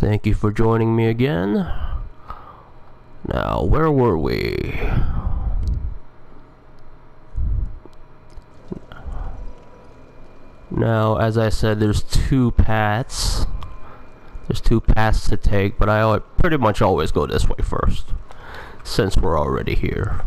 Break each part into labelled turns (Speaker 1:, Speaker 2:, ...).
Speaker 1: Thank you for joining me again. Now, where were we? Now, as I said, there's two paths. There's two paths to take, but I pretty much always go this way first, since we're already here.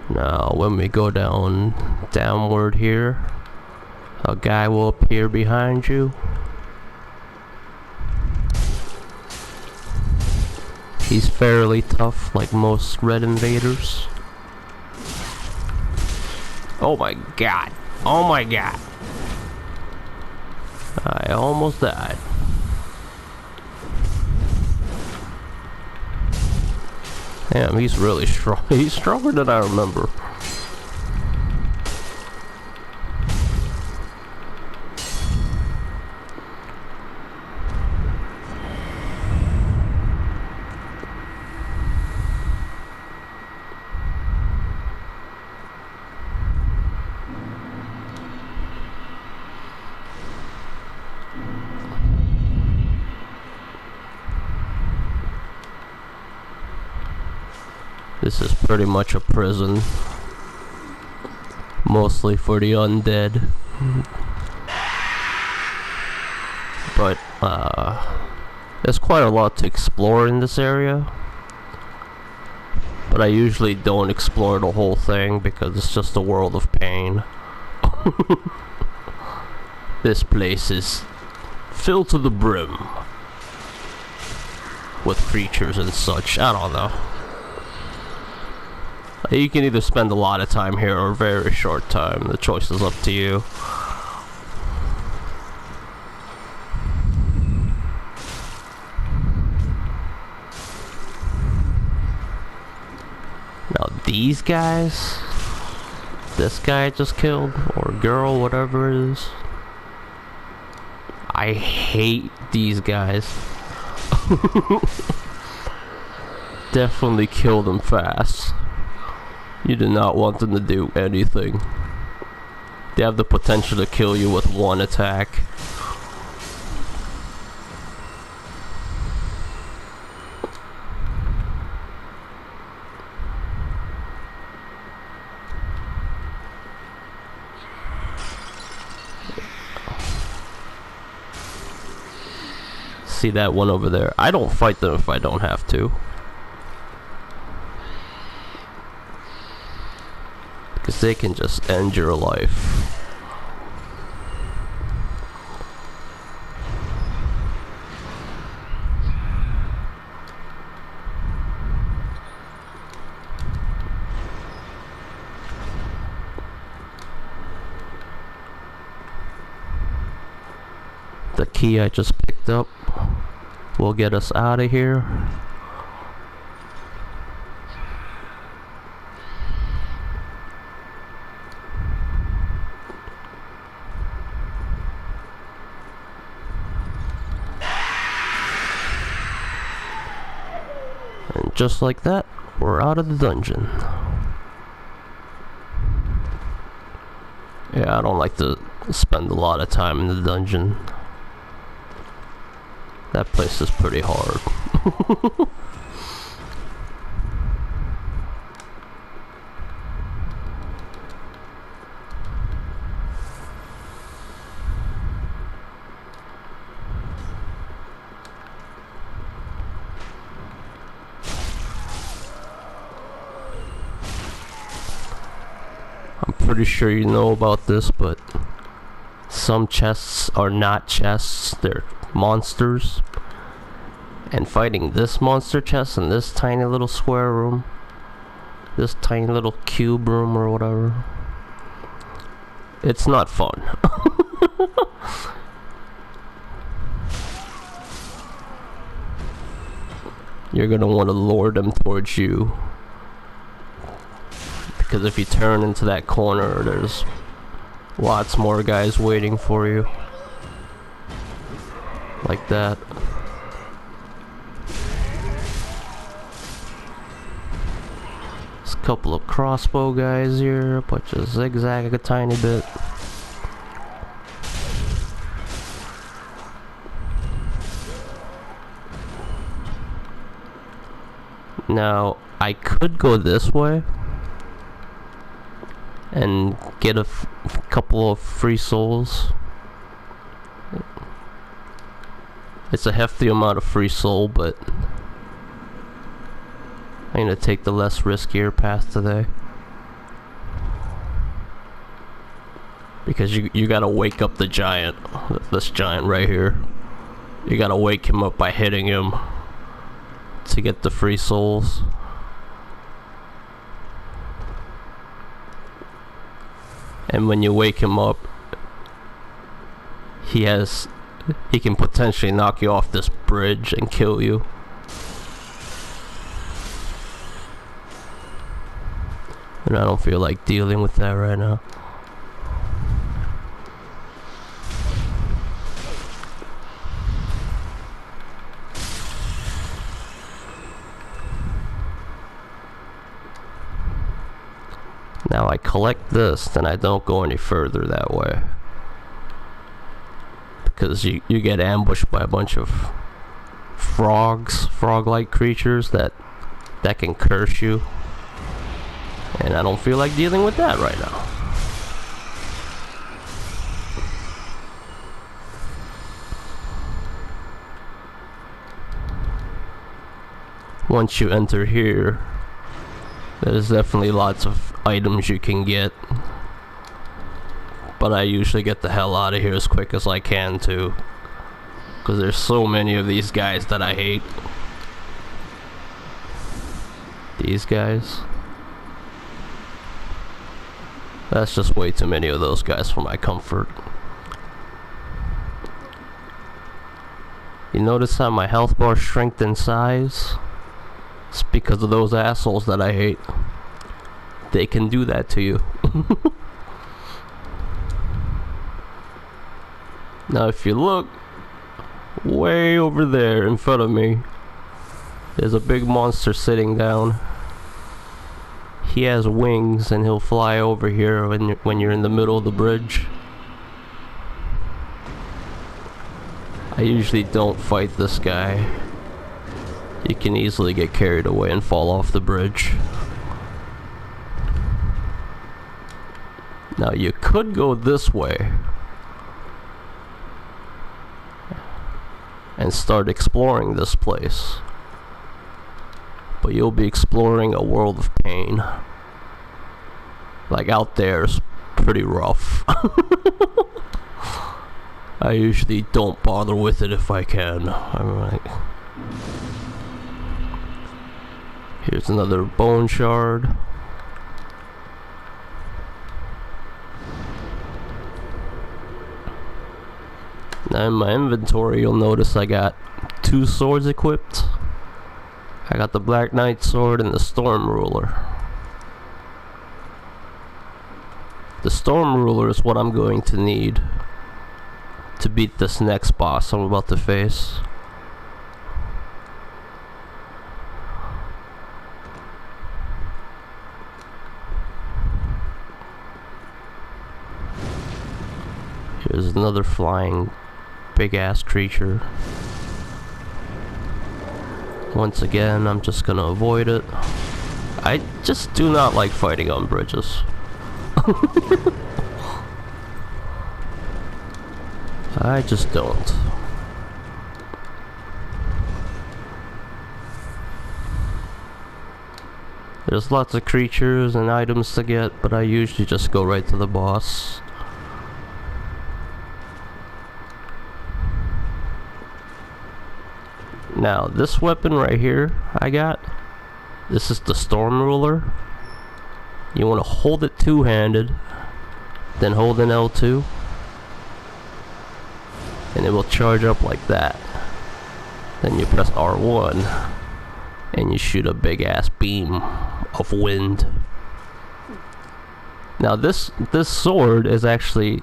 Speaker 1: Now, when we go downward here, a guy will appear behind you. He's fairly tough, like most red invaders. Oh my god! Oh my god! I almost died. Damn, he's really strong. He's stronger than I remember. This is pretty much a prison, mostly for the undead, but there's quite a lot to explore in this area, but I usually don't explore the whole thing because it's just a world of pain. This place is filled to the brim with creatures and such. I don't know. You can either spend a lot of time here or a very short time. The choice is up to you. Now these guys, this guy I just killed, or girl, whatever it is, I hate these guys. Definitely kill them fast. You do not want them to do anything. They have the potential to kill you with one attack. See that one over there? I don't fight them if I don't have to. Because they can just end your life. The key I just picked up will get us out of here. Just like that, we're out of the dungeon. Yeah, I don't like to spend a lot of time in the dungeon. That place is pretty hard. Pretty sure you know about this, but some chests are not chests, they're monsters. And fighting this monster chest in this tiny little square room, this tiny little cube room or whatever, it's not fun. You're gonna want to lure them towards you, because if you turn into that corner, there's lots more guys waiting for you. Like that. There's a couple of crossbow guys here, but just zigzag a tiny bit. Now, I could go this way and get a couple of free souls. It's a hefty amount of free soul, but I'm gonna take the less riskier path today. Because you gotta wake up the giant, this giant right here. You gotta wake him up by hitting him to get the free souls. And when you wake him up, he can potentially knock you off this bridge and kill you. And I don't feel like dealing with that right now. Now I collect this, then I don't go any further that way. Because you get ambushed by a bunch of frogs, frog-like creatures that can curse you. And I don't feel like dealing with that right now. Once you enter here, there's definitely lots of items you can get. But I usually get the hell out of here as quick as I can too. Because there's so many of these guys that I hate. These guys. That's just way too many of those guys for my comfort. You notice how my health bar shrinked in size? It's because of those assholes that I hate. They can do that to you. Now if you look way over there in front of me, there's a big monster sitting down. He has wings and he'll fly over here when you're in the middle of the bridge. I usually don't fight this guy. You can easily get carried away and fall off the bridge. Now you could go this way and start exploring this place, but you'll be exploring a world of pain. Like out there's pretty rough. I usually don't bother with it if I can. I'm like, here's another bone shard. Now in my inventory you'll notice I got 2 swords equipped. I got the Black Knight sword and the Storm Ruler. The Storm Ruler is what I'm going to need to beat this next boss I'm about to face. Here's another flying big ass creature. Once again, I'm just gonna avoid it. I just do not like fighting on bridges. I just don't. There's lots of creatures and items to get, but I usually just go right to the boss. Now, this weapon right here I got, this is the Storm Ruler. You want to hold it two-handed, then hold an L2, and it will charge up like that. Then you press R1, and you shoot a big-ass beam of wind. Now, this sword is actually,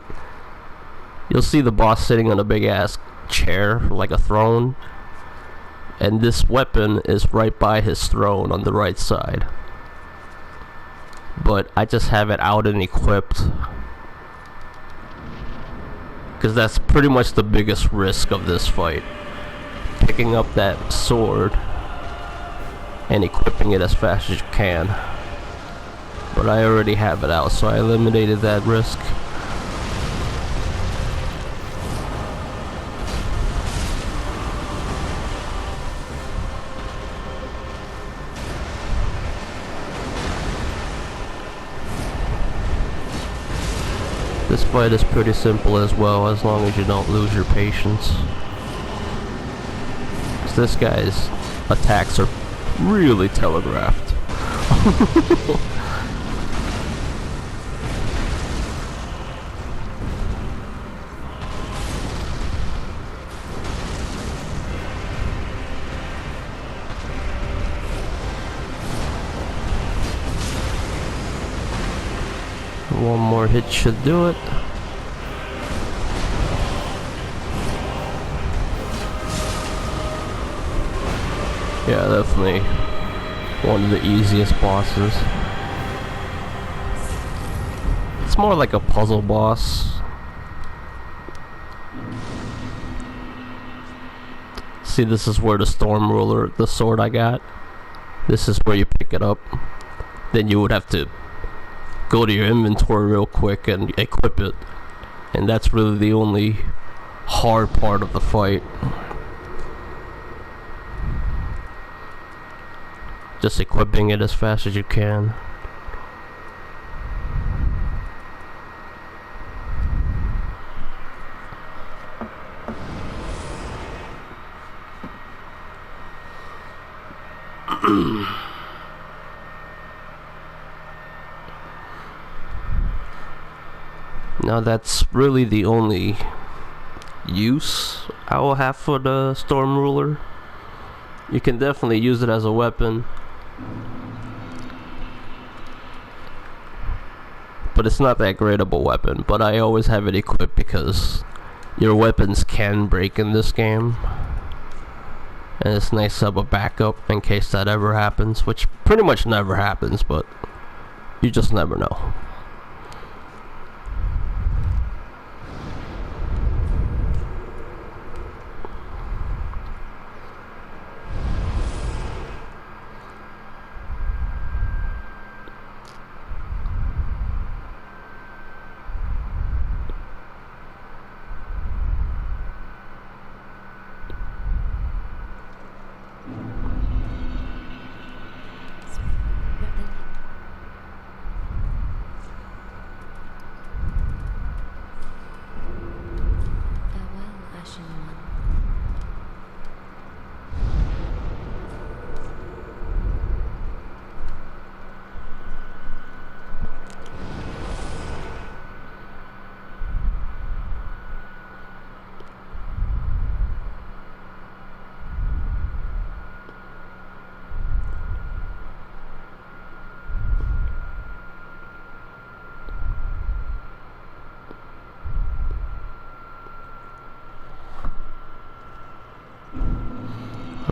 Speaker 1: you'll see the boss sitting on a big-ass chair, like a throne. And this weapon is right by his throne on the right side. But I just have it out and equipped, because that's pretty much the biggest risk of this fight. Picking up that sword and equipping it as fast as you can. But I already have it out, so I eliminated that risk. This fight is pretty simple as well, as long as you don't lose your patience. This guy's attacks are really telegraphed. One more hit should do it. Yeah, definitely one of the easiest bosses. It's more like a puzzle boss. See, this is where the Storm Ruler, the sword I got, this is where you pick it up. Then you would have to go to your inventory real quick and equip it, and that's really the only hard part of the fight. Just equipping it as fast as you can. Now that's really the only use I will have for the Storm Ruler. You can definitely use it as a weapon, but it's not that great of a weapon. But I always have it equipped because your weapons can break in this game, and it's nice to have a backup in case that ever happens, which pretty much never happens, but you just never know.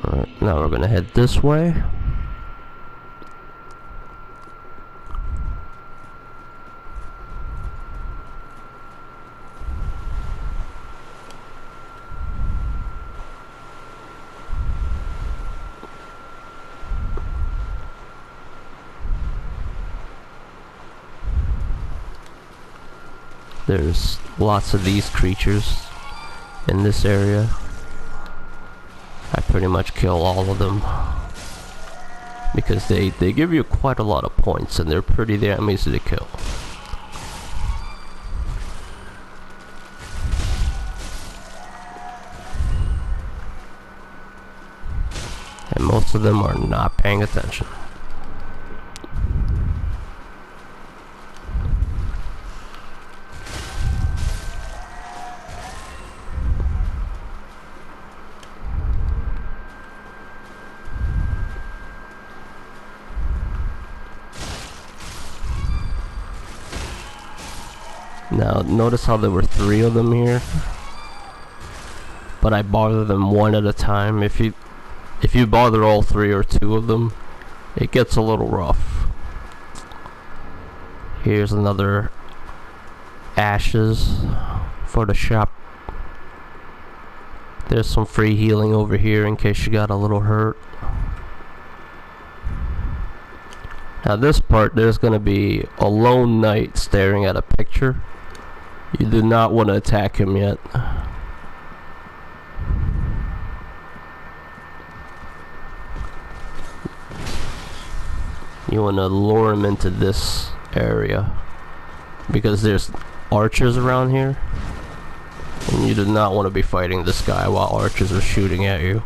Speaker 1: Alright, now we're gonna head this way. There's lots of these creatures in this area. I pretty much kill all of them because they give you quite a lot of points and they're pretty damn easy to kill. and most of them are not paying attention. Now, notice how there were 3 of them here, but I bother them one at a time. If you bother all 3 or 2 of them, it gets a little rough. Here's another ashes for the shop. There's some free healing over here in case you got a little hurt. Now this part, there's going to be a lone knight staring at a picture. You do not want to attack him yet. You want to lure him into this area because there's archers around here, and you do not want to be fighting this guy while archers are shooting at you.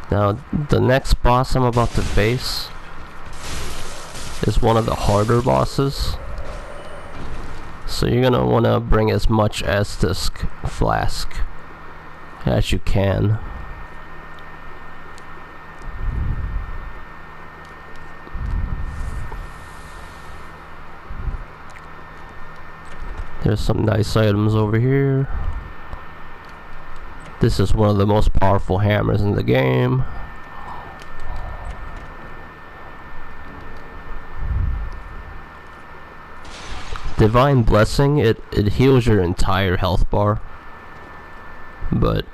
Speaker 1: Now, the next boss I'm about to face is one of the harder bosses. So you're gonna want to bring as much Estus flask as you can. There's some nice items over here. This is one of the most powerful hammers in the game. Divine Blessing, it heals your entire health bar, but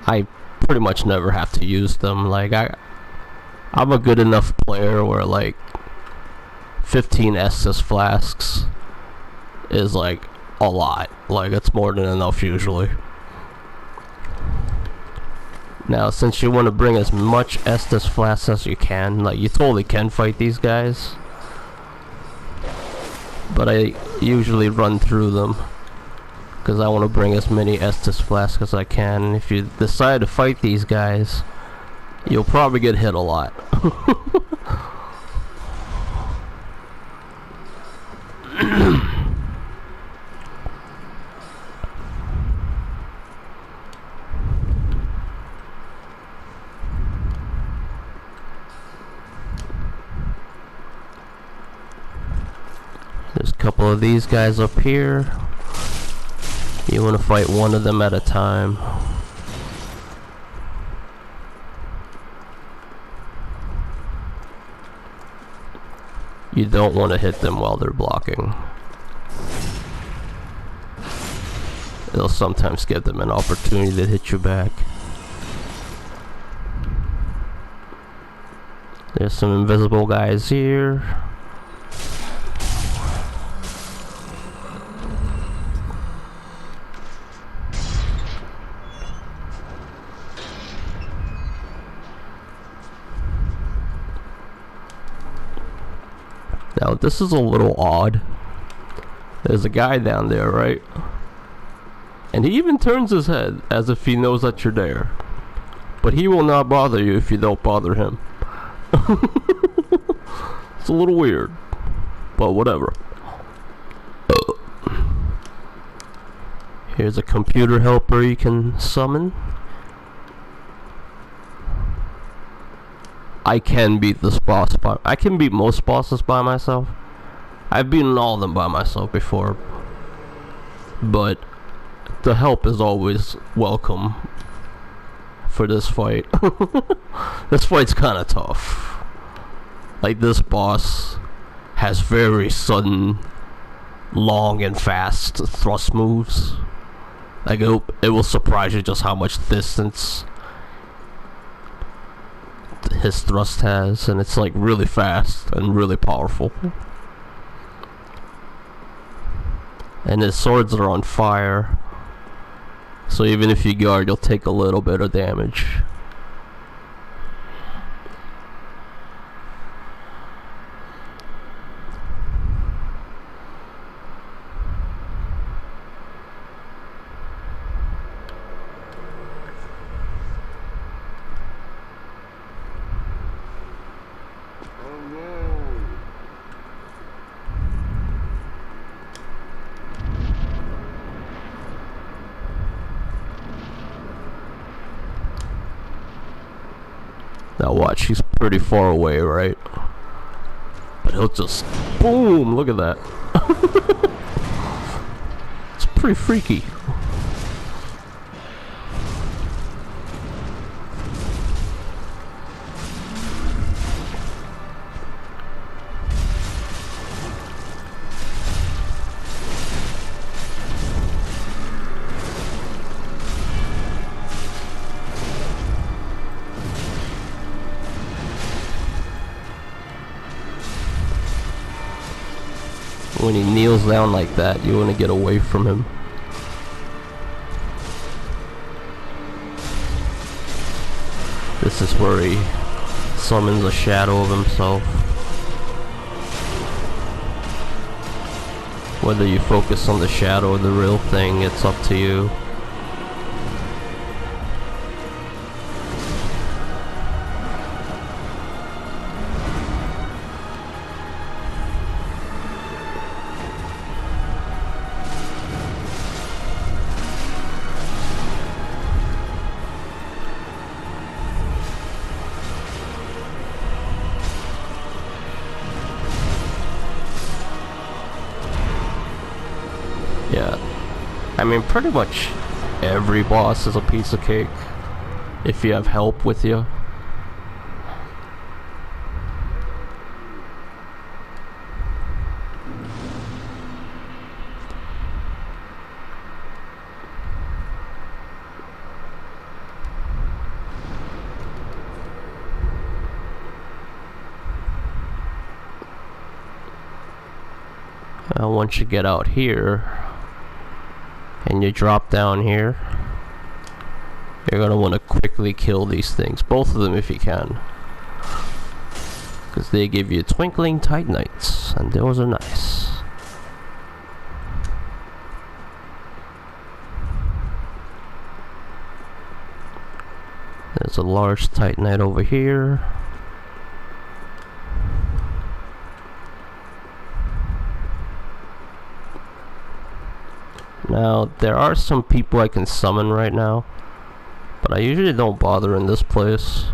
Speaker 1: I pretty much never have to use them. Like I'm a good enough player where like 15 Estus flasks is like a lot. Like it's more than enough usually. Now, since you want to bring as much Estus flasks as you can, like you totally can fight these guys, but I usually run through them because I want to bring as many Estus flasks as I can. And if you decide to fight these guys, you'll probably get hit a lot. There's a couple of these guys up here. You want to fight one of them at a time. You don't want to hit them while they're blocking. It'll sometimes give them an opportunity to hit you back. There's some invisible guys here. Now this is a little odd. There's a guy down there, right? And he even turns his head as if he knows that you're there. But he will not bother you if you don't bother him. It's a little weird, but whatever. Here's a computer helper you can summon. I can beat this boss I can beat most bosses by myself. I've beaten all of them by myself before, but the help is always welcome for this fight. This fight's kind of tough. Like, this boss has very sudden, long and fast thrust moves. Like, it will surprise you just how much distance his thrust has, and it's like really fast and really powerful. And his swords are on fire, so even if you guard, you'll take a little bit of damage. Now watch, he's pretty far away, right? But he'll just boom, look at that. It's pretty freaky. When he kneels down like that, you want to get away from him. This is where he summons a shadow of himself. Whether you focus on the shadow or the real thing, it's up to you. Yeah, I mean pretty much every boss is a piece of cake if you have help with you. Once you get out here and you drop down here, you're gonna want to quickly kill these things, both of them if you can, because they give you twinkling Titanites, and those are nice. There's a large Titanite over here. Now, there are some people I can summon right now, but I usually don't bother in this place.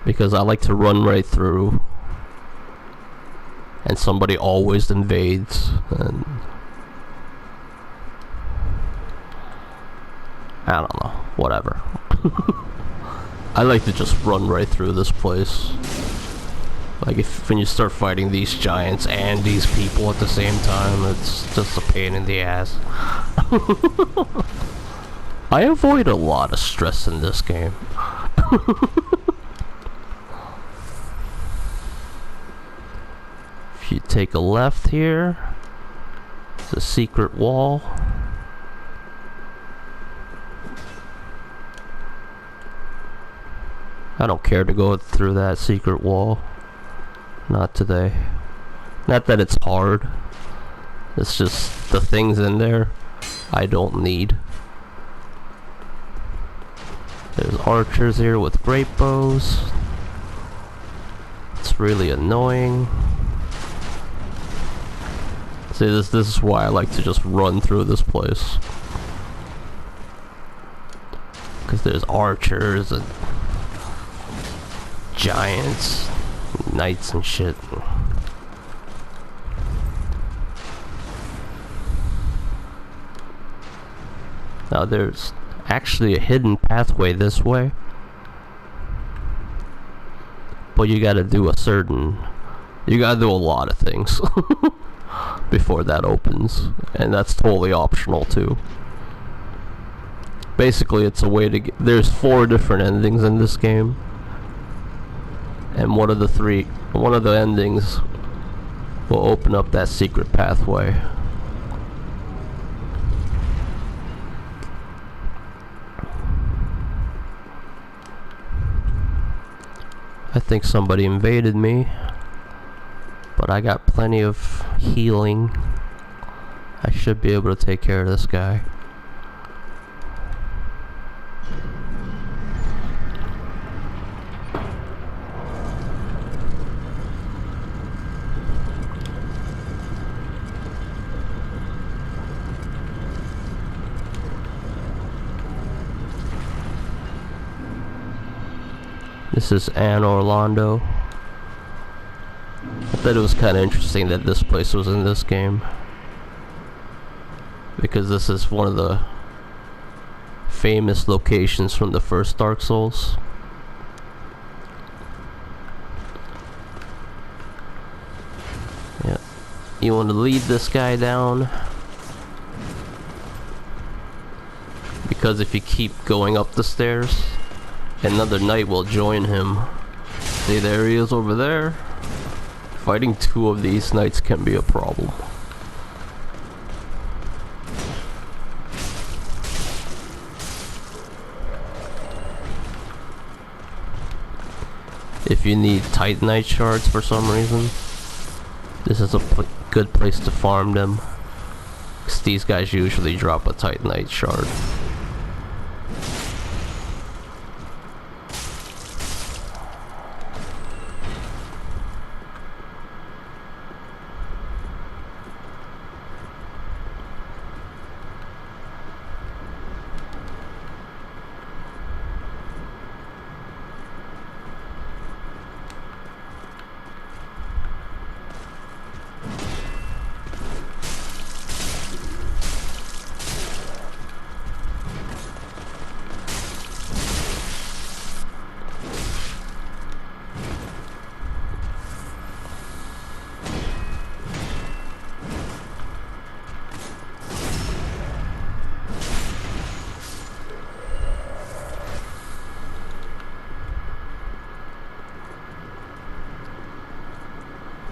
Speaker 1: Because I like to run right through, and somebody always invades, and I don't know, whatever. I like to just run right through this place. Like when you start fighting these giants and these people at the same time, it's just a pain in the ass. I avoid a lot of stress in this game. If you take a left here, it's a secret wall. I don't care to go through that secret wall. Not today. Not that it's hard. It's just the things in there I don't need. There's archers here with great bows. It's really annoying. See, this is why I like to just run through this place. Because there's archers and giants, knights and shit. Now there's actually a hidden pathway this way, but you gotta do a lot of things before that opens, and that's totally optional too. Basically, it's a way to get... There's 4 different endings in this game. And one of the endings will open up that secret pathway. I think somebody invaded me, but I got plenty of healing. I should be able to take care of this guy. This is Anne Orlando. I thought it was kind of interesting that this place was in this game, because this is one of the famous locations from the first Dark Souls. Yeah, you want to lead this guy down, because if you keep going up the stairs, another knight will join him. See, there he is over there. Fighting 2 of these knights can be a problem. If you need Titanite shards for some reason, this is a good place to farm them, because these guys usually drop a Titanite shard.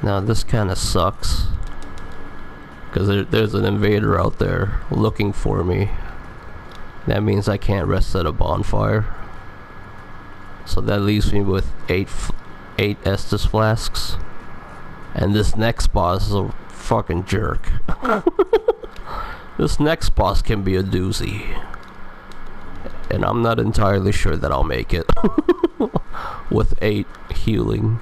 Speaker 1: Now this kind of sucks, because there's an invader out there looking for me. That means I can't rest at a bonfire. So that leaves me with 8 Estus flasks. And this next boss is a fucking jerk. This next boss can be a doozy. And I'm not entirely sure that I'll make it. With 8 healing.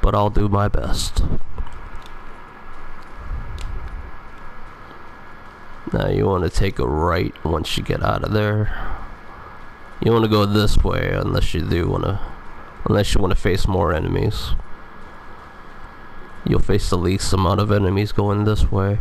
Speaker 1: But I'll do my best. Now you want to take a right once you get out of there. You want to go this way unless you want to face more enemies. You'll face the least amount of enemies going this way.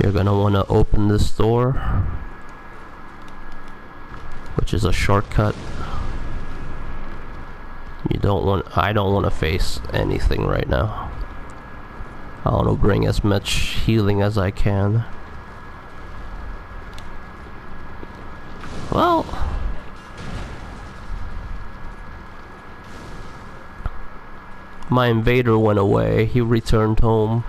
Speaker 1: You're gonna want to open this door, which is a shortcut. I don't want to face anything right now. I want to bring as much healing as I can. Well, my invader went away. He returned home.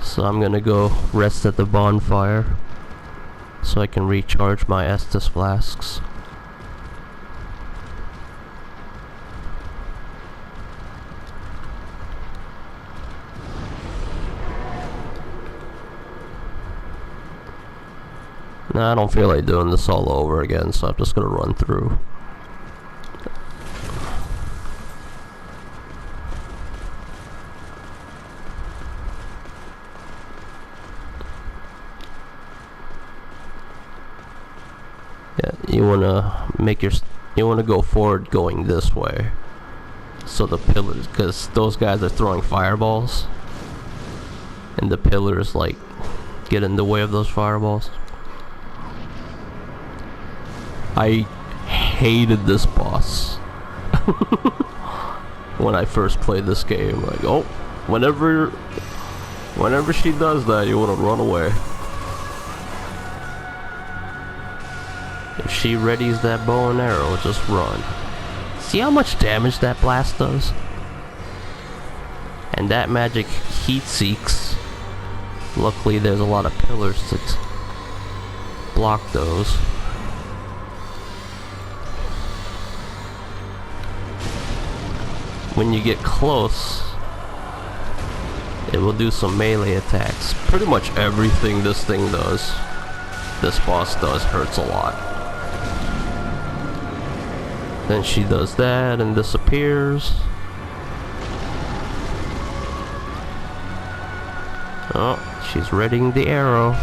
Speaker 1: So I'm gonna go rest at the bonfire so I can recharge my Estus flasks. Nah, I don't feel like doing this all over again, so I'm just gonna run through. Yeah, you wanna go forward going this way. So the pillars, because those guys are throwing fireballs, and the pillars get in the way of those fireballs. I hated this boss when I first played this game. Like, oh, whenever she does that, you want to run away. If she readies that bow and arrow, just run. See how much damage that blast does? And that magic heat seeks. Luckily there's a lot of pillars to block those. When you get close, it will do some melee attacks. Pretty much everything this thing does, this boss does, hurts a lot. Then she does that and disappears. Oh, she's readying the arrow.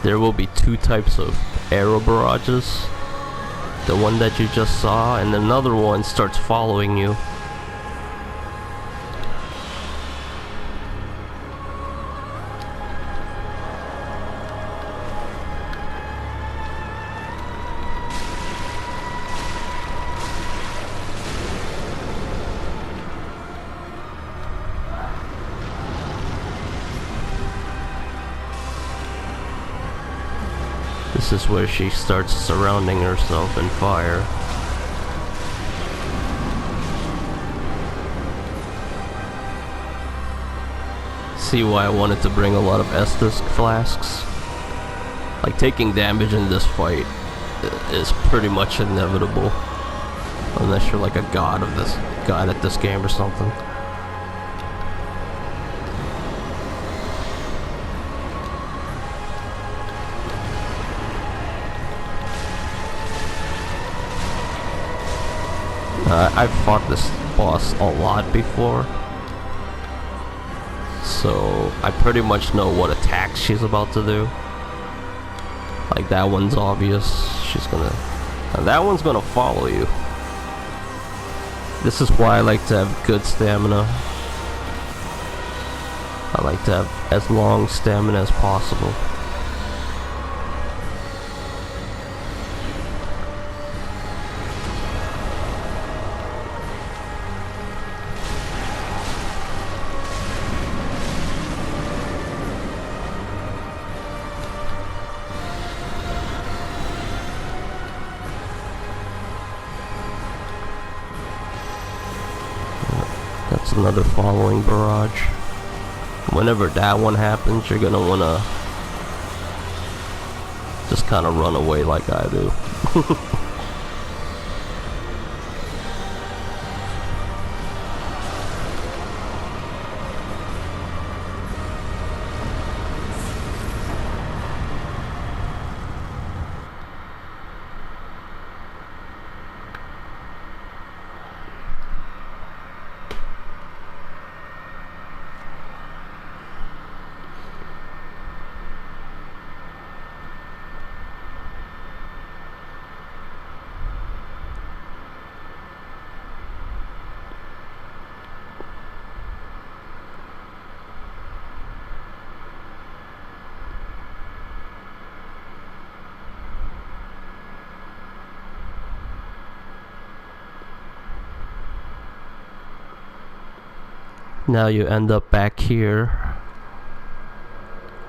Speaker 1: There will be two types of arrow barrages. The one that you just saw, and another one starts following you. This is where she starts surrounding herself in fire. See why I wanted to bring a lot of Estus flasks? Like, taking damage in this fight is pretty much inevitable. Unless you're like a god at this game or something. I've fought this boss a lot before, so I pretty much know what attacks she's about to do. Like, that one's obvious. And that one's gonna follow you. This is why I like to have good stamina. I like to have as long stamina as possible. That's another following barrage. Whenever that one happens, you're gonna wanna just kind of run away like I do. Now you end up back here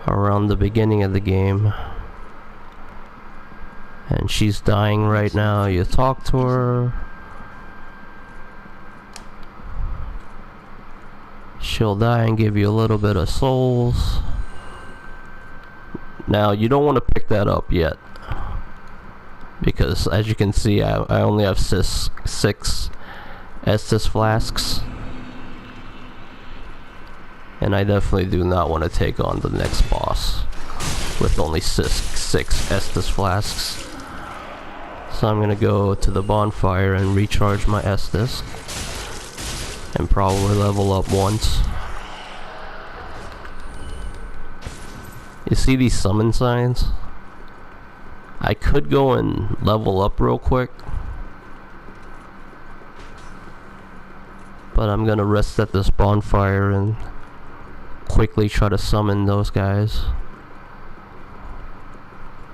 Speaker 1: around the beginning of the game, and she's dying right now. You talk to her, she'll die and give you a little bit of souls. Now you don't want to pick that up yet, because as you can see, I only have six Estus flasks. And I definitely do not want to take on the next boss with only six Estus flasks. So I'm gonna go to the bonfire and recharge my Estus, and probably level up once. You see these summon signs? I could go and level up real quick, but I'm gonna rest at this bonfire and quickly try to summon those guys.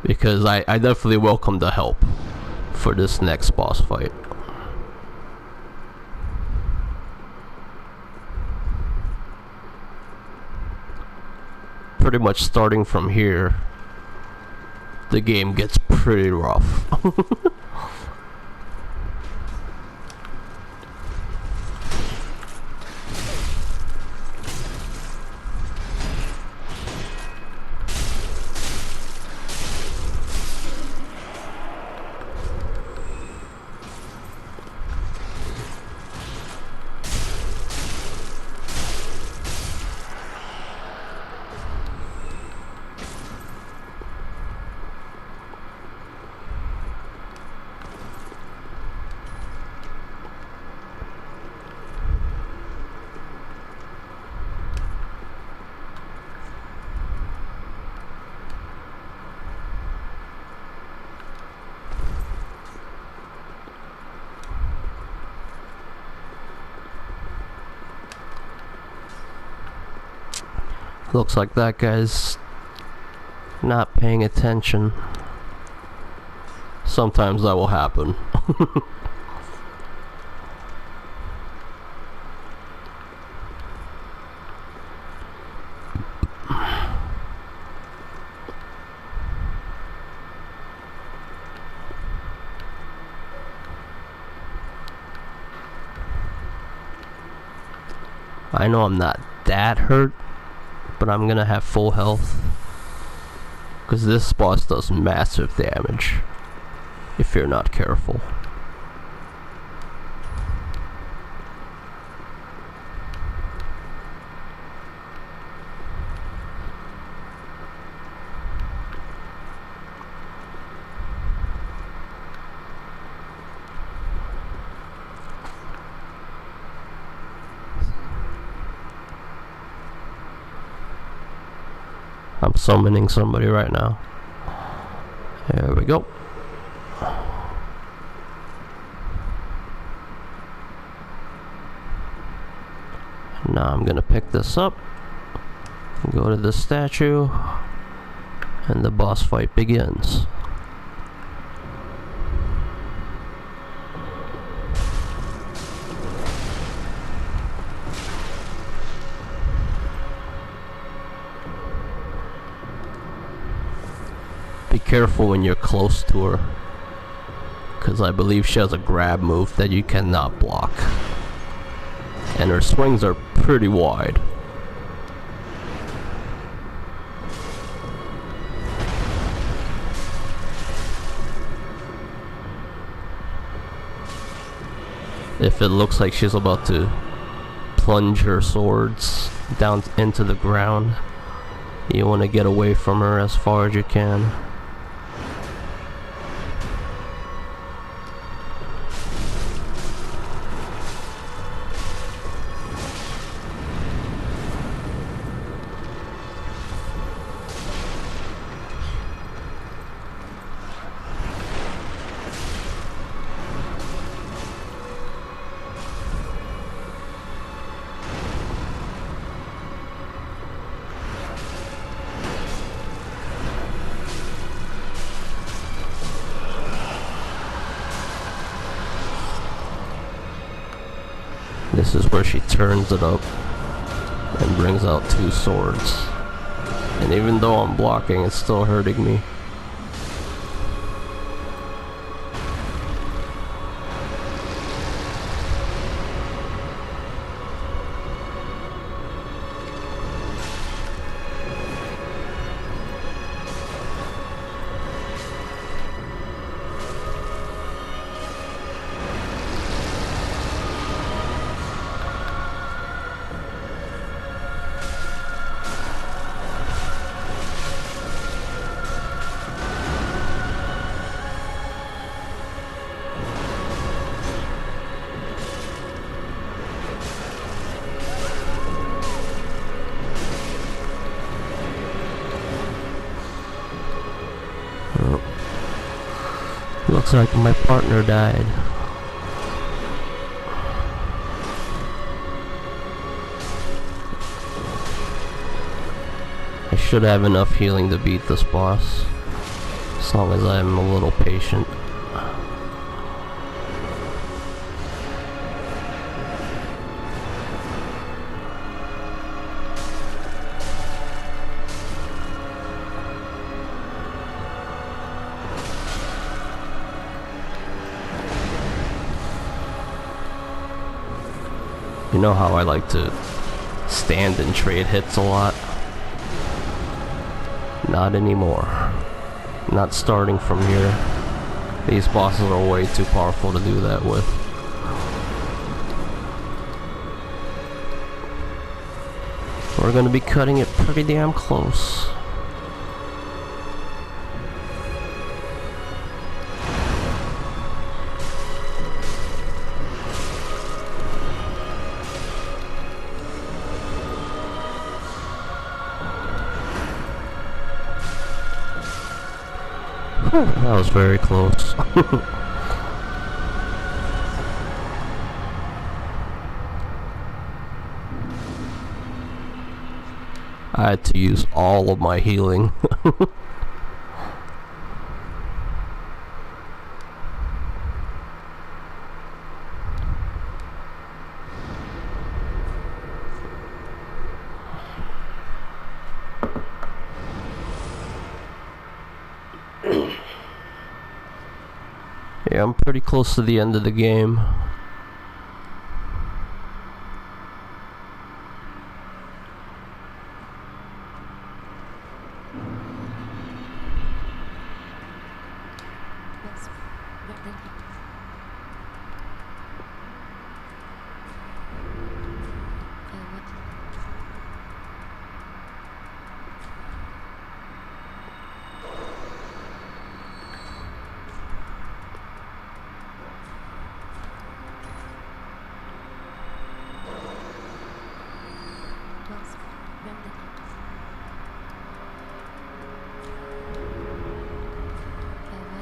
Speaker 1: because I definitely welcome the help for this next boss fight. Pretty much starting from here, the game gets pretty rough. Looks like that guy's not paying attention. Sometimes that will happen. I know I'm not that hurt, but I'm gonna have full health, because this boss does massive damage if you're not careful. I'm summoning somebody right now. There we go. Now I'm gonna pick this up, go to the statue, and the boss fight begins. Be careful when you're close to her, because I believe she has a grab move that you cannot block, and her swings are pretty wide. If it looks like she's about to plunge her swords down into the ground, you want to get away from her as far as you can. This is where she turns it up and brings out two swords. And even though I'm blocking, it's still hurting me. Looks like my partner died. I should have enough healing to beat this boss. As long as I'm a little patient. You know how I like to stand and trade hits a lot? Not anymore. Not starting from here. These bosses are way too powerful to do that with. We're gonna be cutting it pretty damn close. That was very close. I had to use all of my healing. Yeah, I'm pretty close to the end of the game.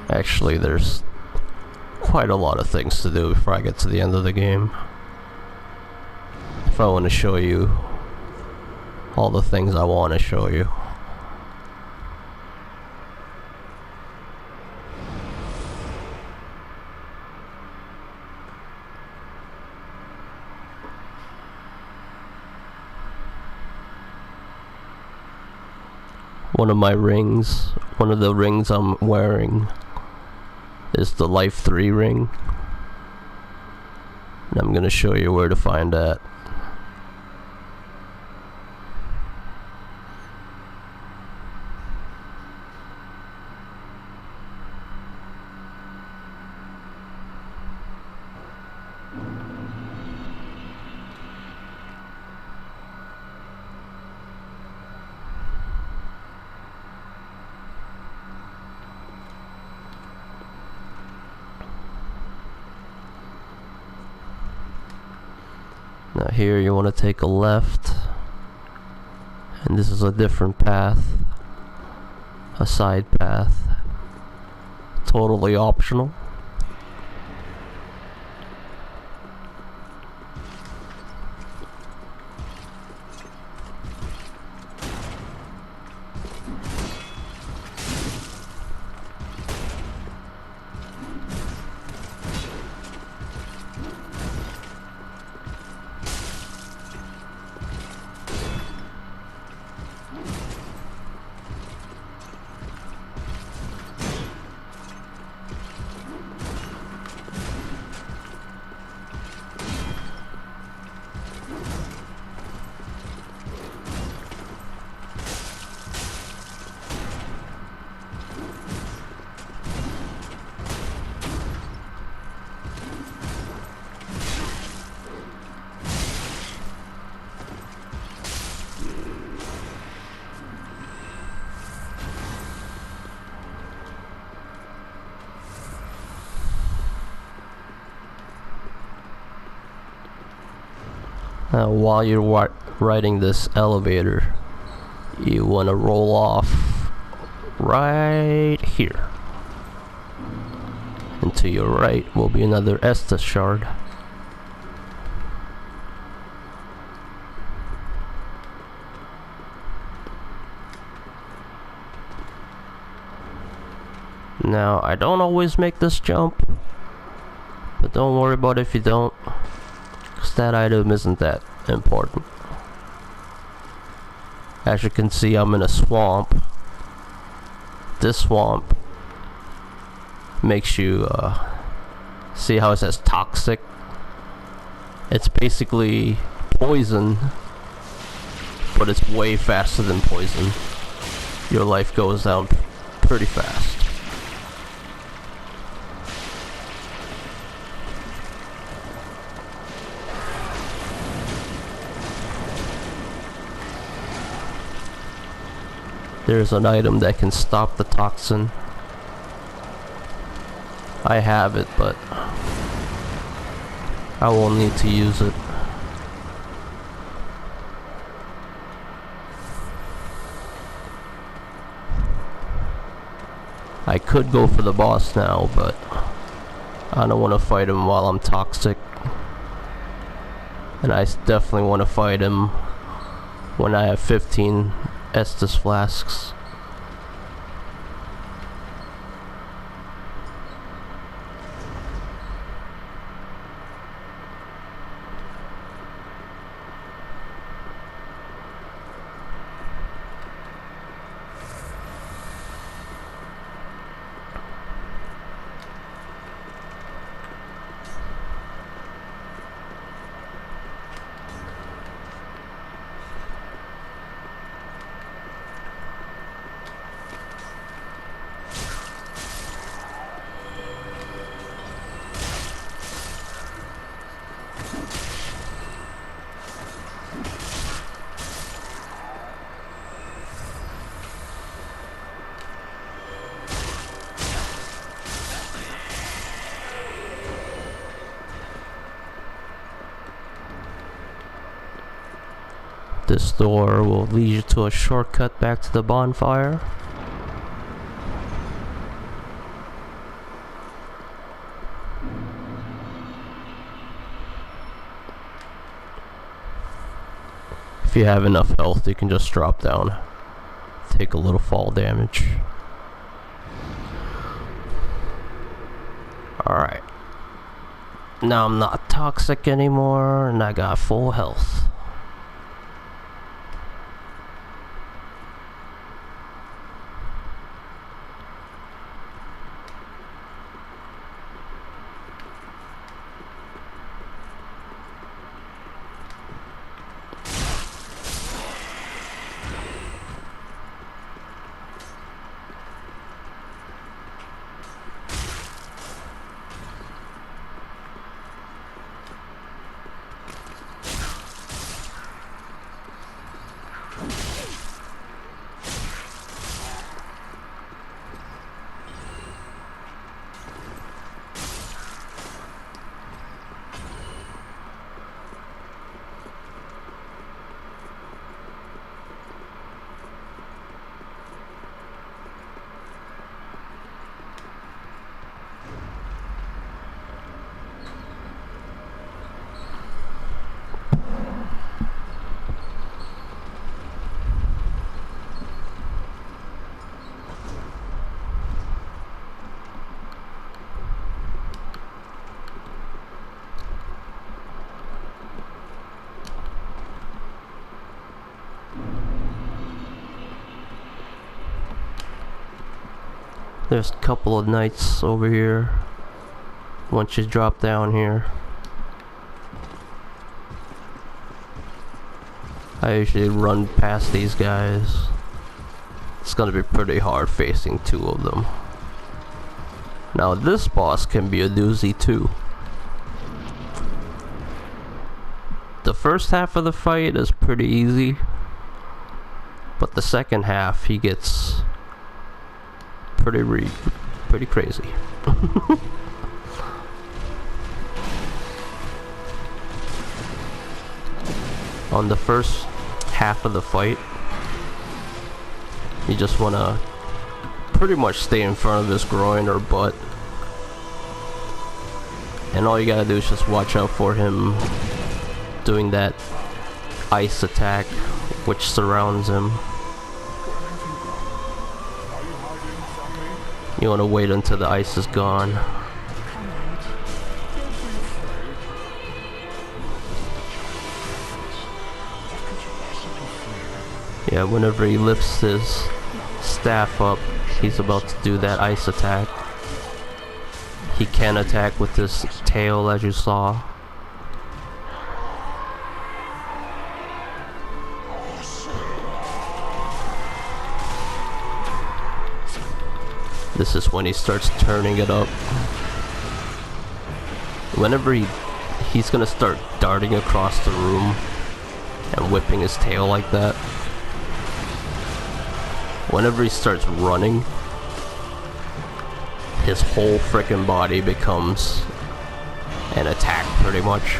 Speaker 1: Actually, there's quite a lot of things to do before I get to the end of the game. If I want to show you all the things I want to show you. One of my rings, one of the rings I'm wearing is the Life 3 ring. And I'm gonna show you where to find that. Now here you want to take a left, and this is a different path, a side path, totally optional. Now while you're riding this elevator, you want to roll off right here. And to your right will be another Estus shard. Now, I don't always make this jump, but don't worry about it if you don't, because that item isn't that important. As you can see, I'm in a swamp. This swamp makes you, see how it says toxic? It's basically poison, but it's way faster than poison. Your life goes down pretty fast. There's an item that can stop the toxin. I have it, but I won't need to use it. I could go for the boss now, but I don't want to fight him while I'm toxic. And I definitely want to fight him when I have 15 Estus flasks. This door will lead you to a shortcut back to the bonfire. If you have enough health, you can just drop down, take a little fall damage. Alright. Now I'm not toxic anymore, and I got full health. There's a couple of knights over here once you drop down here. I usually run past these guys. It's gonna be pretty hard facing two of them. Now this boss can be a doozy too. The first half of the fight is pretty easy, but the second half he gets pretty crazy. On the first half of the fight, you just want to pretty much stay in front of his groin or butt, and all you gotta do is just watch out for him doing that ice attack which surrounds him. You want to wait until the ice is gone. Yeah, whenever he lifts his staff up, he's about to do that ice attack. He can attack with his tail, as you saw. This is when he starts turning it up. Whenever he's gonna start darting across the room and whipping his tail like that. Whenever he starts running, his whole frickin' body becomes an attack, pretty much.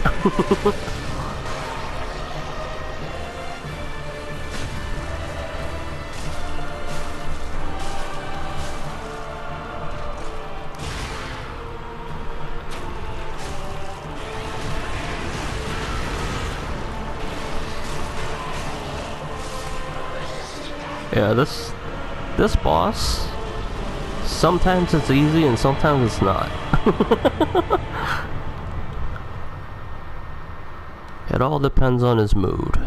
Speaker 1: Yeah, this boss, sometimes it's easy and sometimes it's not. It all depends on his mood.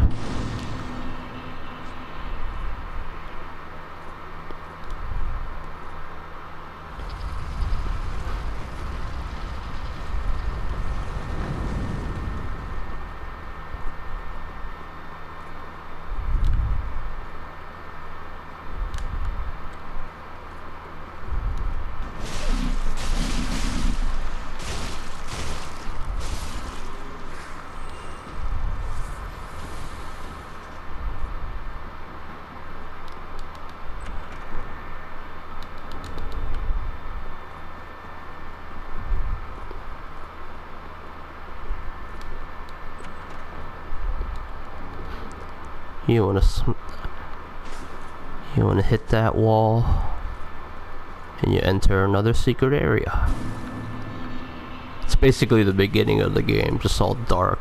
Speaker 1: You wanna hit that wall, and you enter another secret area. It's basically the beginning of the game, just all dark.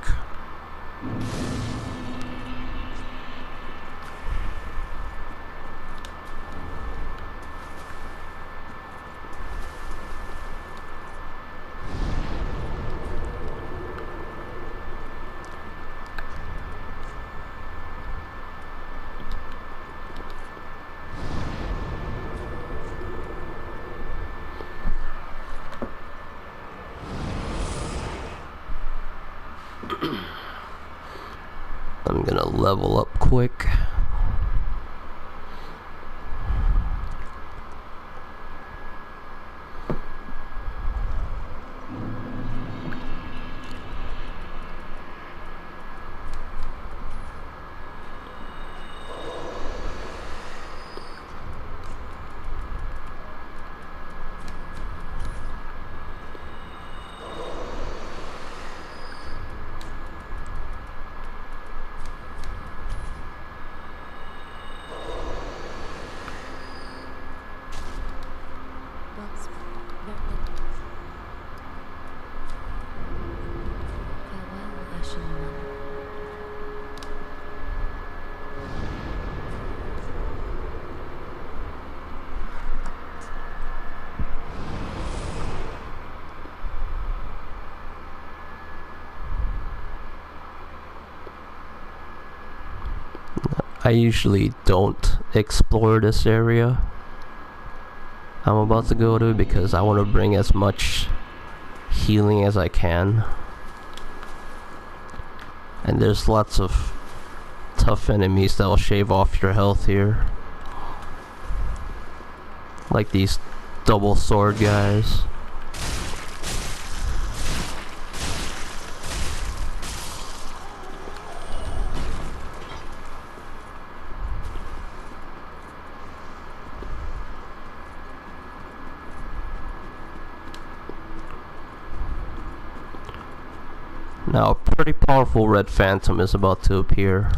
Speaker 1: I'm gonna level up quick. I usually don't explore this area I'm about to go to because I want to bring as much healing as I can. And there's lots of tough enemies that'll shave off your health here. Like these double sword guys. Now, a pretty powerful red phantom is about to appear.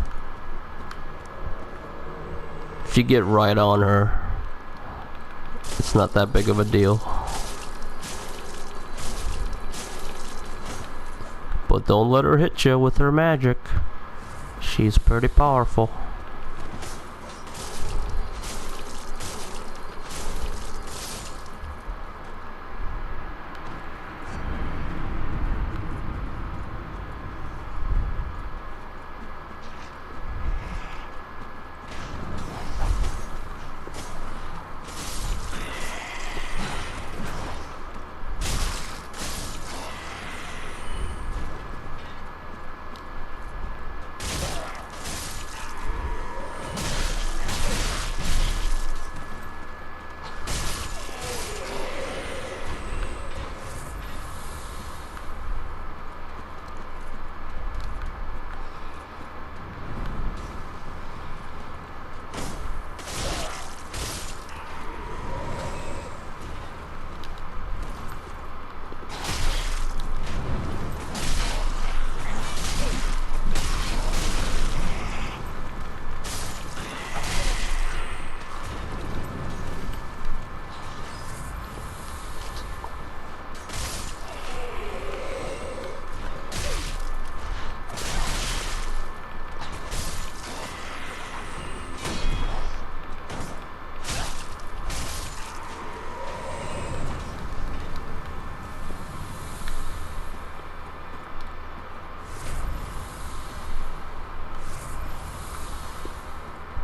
Speaker 1: If you get right on her, it's not that big of a deal. But don't let her hit you with her magic. She's pretty powerful.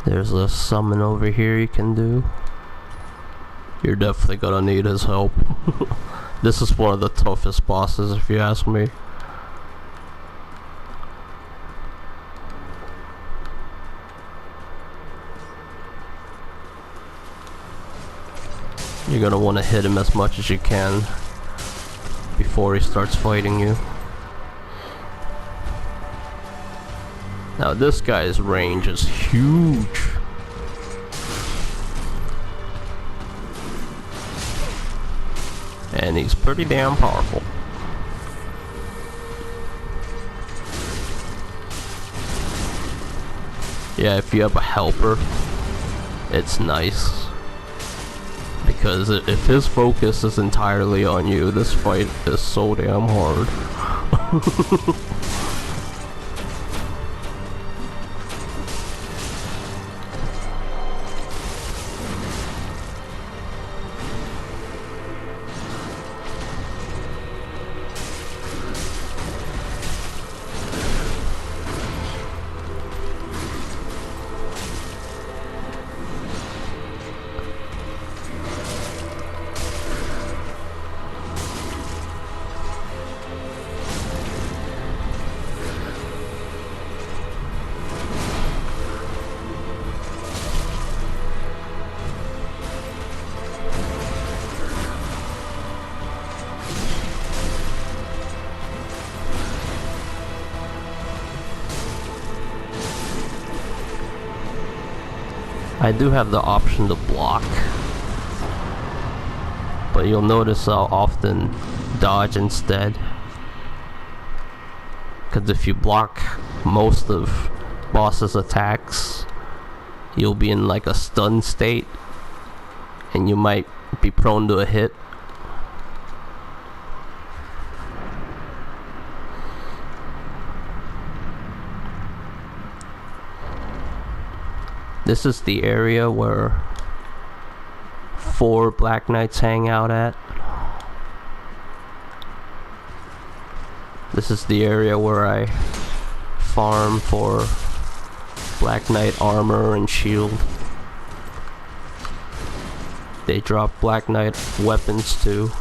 Speaker 1: There's a summon over here you can do. You're definitely gonna need his help. This is one of the toughest bosses if you ask me. You're gonna want to hit him as much as you can before he starts fighting you. Now this guy's range is huge. And he's pretty damn powerful. Yeah, if you have a helper, it's nice. Because if his focus is entirely on you, this fight is so damn hard. I do have the option to block, but you'll notice I'll often dodge instead. Because if you block most of boss's attacks, you'll be in like a stun state and you might be prone to a hit. This is the area where 4 Black Knights hang out at. This is the area where I farm for Black Knight armor and shield. They drop Black Knight weapons too.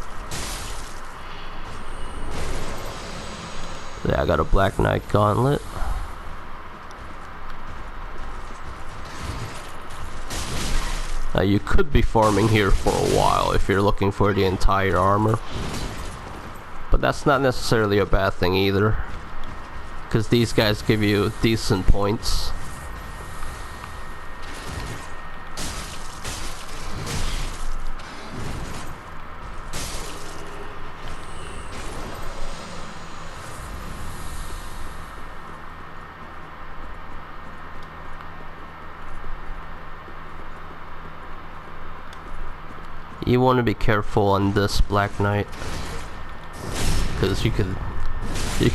Speaker 1: Yeah, I got a Black Knight gauntlet. Now you could be farming here for a while if you're looking for the entire armor, but that's not necessarily a bad thing either, because these guys give you decent points. You want to be careful on this Black Knight, because you can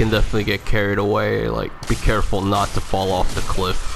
Speaker 1: definitely get carried away. Like, be careful not to fall off the cliff.